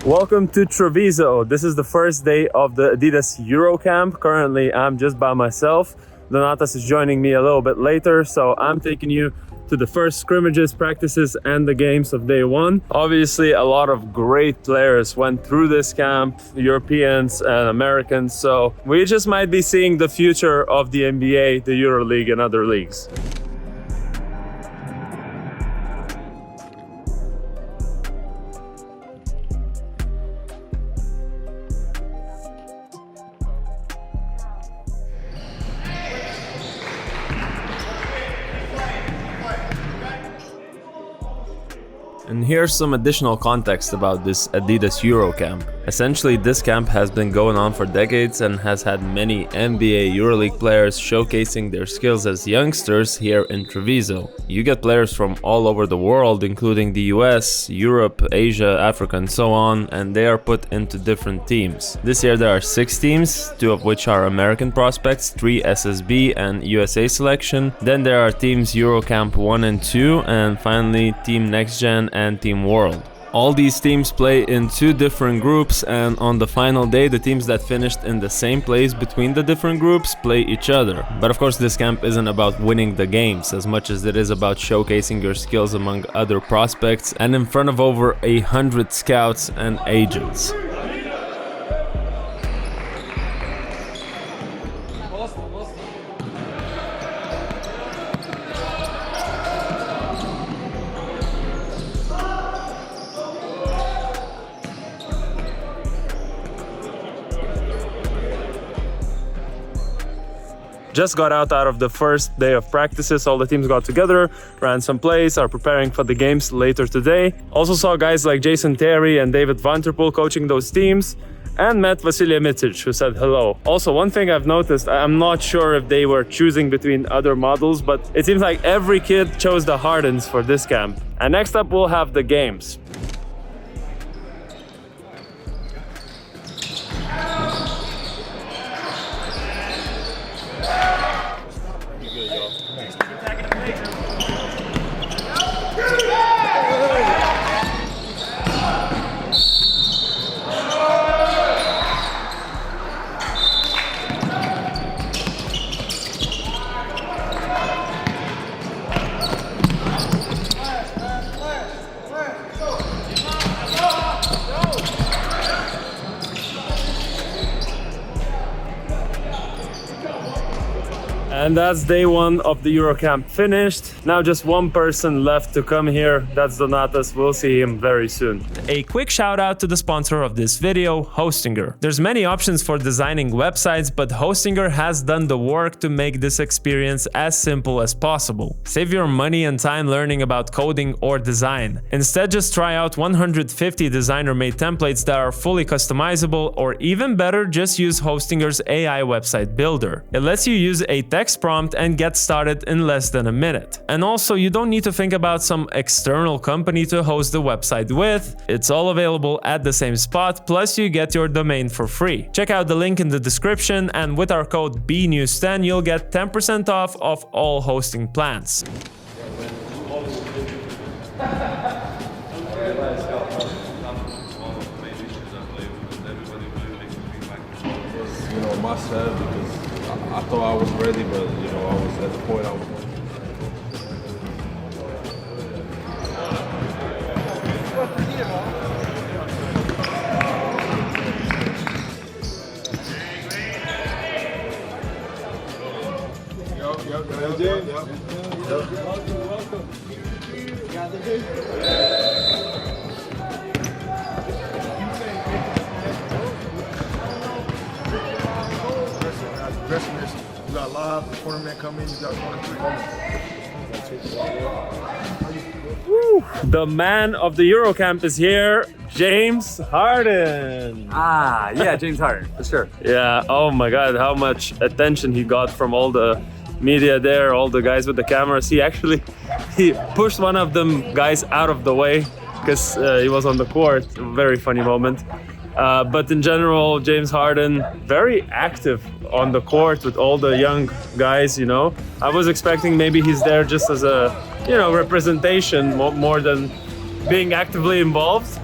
Welcome to Treviso. This is the first day of the Adidas EuroCamp. Currently, I'm just by myself. Donatas is joining me a little bit later, so I'm taking you to the first scrimmages, practices, and the games of day one. Obviously, a lot of great players went through this camp, Europeans and Americans, so we just might be seeing the future of the NBA, the EuroLeague, and other leagues. And here's some additional context about this Adidas EuroCamp. Essentially, this camp has been going on for decades and has had many NBA EuroLeague players showcasing their skills as youngsters here in Treviso. You get players from all over the world, including the US, Europe, Asia, Africa, and so on, and they are put into different teams. This year there are 6 teams, 2 of which are American prospects, 3 SSB and USA selection. Then there are teams EuroCamp 1 and 2, and finally Team Next Gen and Team World. All these teams play in 2 different groups, and on the final day the teams that finished in the same place between the different groups play each other. But of course this camp isn't about winning the games as much as it is about showcasing your skills among other prospects and in front of over 100 scouts and agents. Just got out of the first day of practices. All the teams got together, ran some plays, are preparing for the games later today. Also saw guys like Jason Terry and David Vanterpool coaching those teams, and met Vasilija Micic, who said hello. Also, one thing I've noticed, I'm not sure if they were choosing between other models, but it seems like every kid chose the Hardens for this camp. And next up we'll have the games. And that's day one of the EuroCamp finished. Now just one person left to come here. That's Donatas. We'll see him very soon. A quick shout out to the sponsor of this video, Hostinger. There's many options for designing websites, but Hostinger has done the work to make this experience as simple as possible. Save your money and time learning about coding or design. Instead, just try out 150 designer-made templates that are fully customizable, or even better, just use Hostinger's AI website builder. It lets you use a text prompt and get started in less than a minute. And also, you don't need to think about some external company to host the website with. It's all available at the same spot, plus you get your domain for free. Check out the link in the description, and with our code BNews10 you'll get 10% off of all hosting plans. Must have, because I thought I was ready, but I was at the point I was. Welcome. You got live, the tournament coming, you got 1 or 3 Woo! The man of the EuroCamp is here, James Harden. Yeah, James Harden, for sure. Yeah, oh my God, how much attention he got from all the media there, all the guys with the cameras. He pushed one of them guys out of the way because he was on the court. Very funny moment. But in general, James Harden, very active on the court with all the young guys, I was expecting maybe he's there just as a, representation more than being actively involved.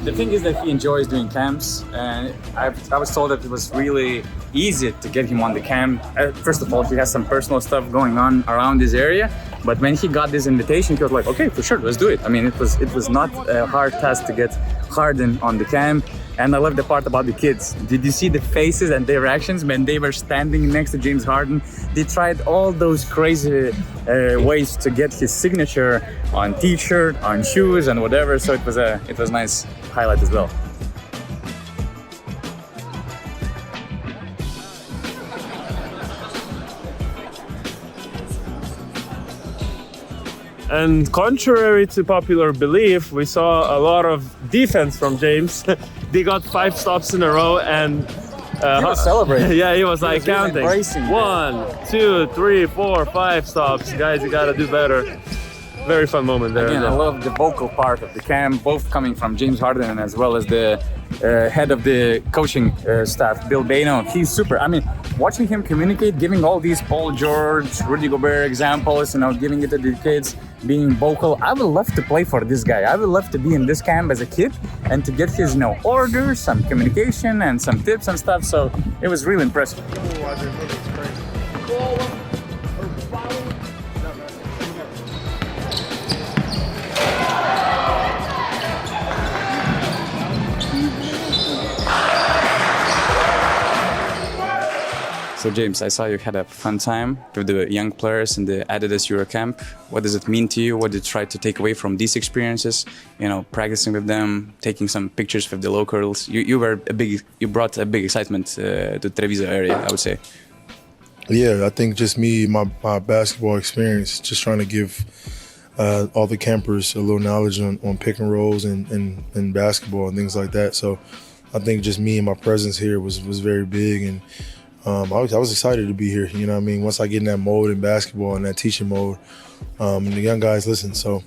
The thing is that he enjoys doing camps, and I was told that it was really easy to get him on the camp. First of all, he has some personal stuff going on around this area, but when he got this invitation, he was like, okay, for sure, let's do it. I mean, it was not a hard task to get Harden on the camp. And I love the part about the kids. Did you see the faces and their reactions when they were standing next to James Harden? They tried all those crazy ways to get his signature on t-shirt, on shoes, and whatever. So it was a nice highlight as well. And contrary to popular belief, we saw a lot of defense from James. They got 5 stops in a row, and He was celebrating. yeah, he was like really counting. embracing it. 1, 2, 3, 4, 5 stops. Guys, you gotta do better. Very fun moment there. Again, I love the vocal part of the camp, both coming from James Harden as well as the head of the coaching staff, Bill Bano. He's super. I mean, watching him communicate, giving all these Paul George, Rudy Gobert examples, giving it to the kids, being vocal. I would love to play for this guy. I would love to be in this camp as a kid and to get his, orders, some communication and some tips and stuff. So it was really impressive. So James, I saw you had a fun time with the young players in the Adidas EuroCamp. What does it mean to you? What did you try to take away from these experiences? Practicing with them, taking some pictures with the locals. You brought a big excitement to Treviso area, I would say. Yeah, I think just me, my basketball experience, just trying to give all the campers a little knowledge on pick and rolls and basketball and things like that. So I think just me and my presence here was very big, and I was excited to be here. You know what I mean? Once I get in that mode in basketball and that teaching mode, and the young guys listen. So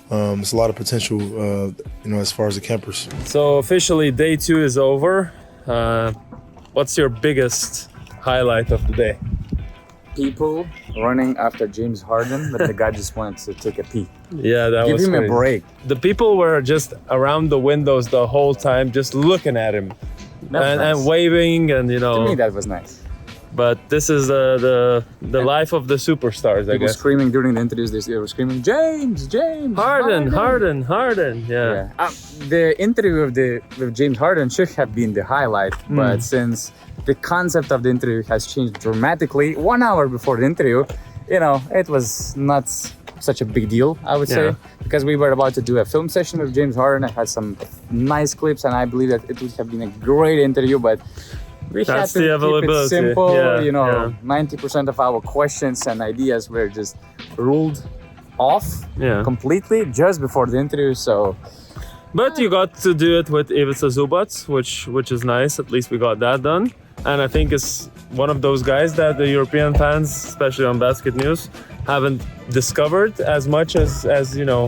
it's a lot of potential, as far as the campers. So officially day 2 is over. What's your biggest highlight of the day? People running after James Harden, but the guy just wanted to take a pee. Yeah, that Give was him crazy. a break. The people were just around the windows the whole time, just looking at him and waving, and To me, that was nice. But this is the life of the superstars, I People guess. screaming during the interviews. They were screaming, James, Harden. Yeah. The interview with James Harden should have been the highlight, but since the concept of the interview has changed dramatically 1 hour before the interview, it was not such a big deal, I would say, because we were about to do a film session with James Harden. I had some nice clips, and I believe that it would have been a great interview, but we had That's to the keep it availability. simple. Yeah. 90% of our questions and ideas were just ruled off completely just before the interview. So, But you got to do it with Ivica Zubac, which is nice. At least we got that done. And I think it's one of those guys that the European fans, especially on BasketNews, haven't discovered as much as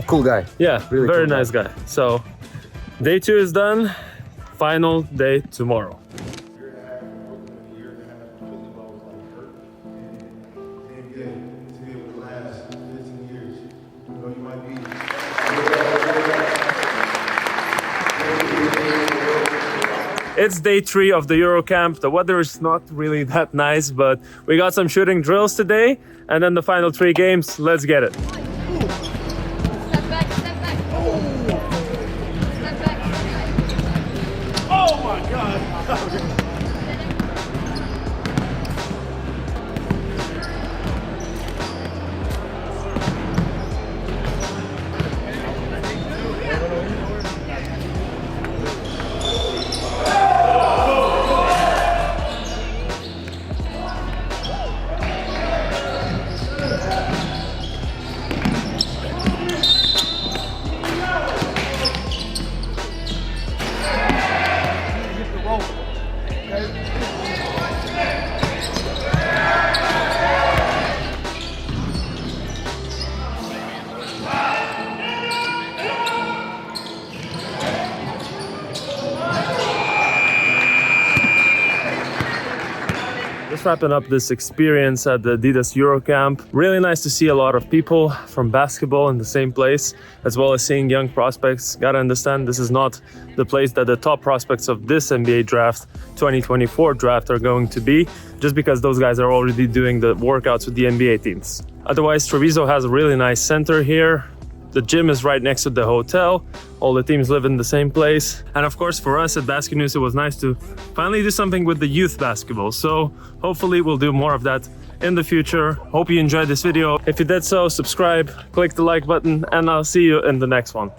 cool guy. Yeah, Really very cool nice guy. So day 2 is done. Final day tomorrow. It's day 3 of the EuroCamp. The weather is not really that nice, but we got some shooting drills today, and then the final 3 games. Let's get it. Step back. Step back. Oh my God! just wrapping up this experience at the Adidas EuroCamp. Really nice to see a lot of people from basketball in the same place, as well as seeing young prospects. Gotta understand, this is not the place that the top prospects of this NBA draft, 2024 draft, are going to be, just because those guys are already doing the workouts with the NBA teams. Otherwise, Treviso has a really nice center here. The gym is right next to the hotel. All the teams live in the same place. And of course, for us at BasketNews, it was nice to finally do something with the youth basketball. So hopefully we'll do more of that in the future. Hope you enjoyed this video. If you did so, subscribe, click the like button, and I'll see you in the next one.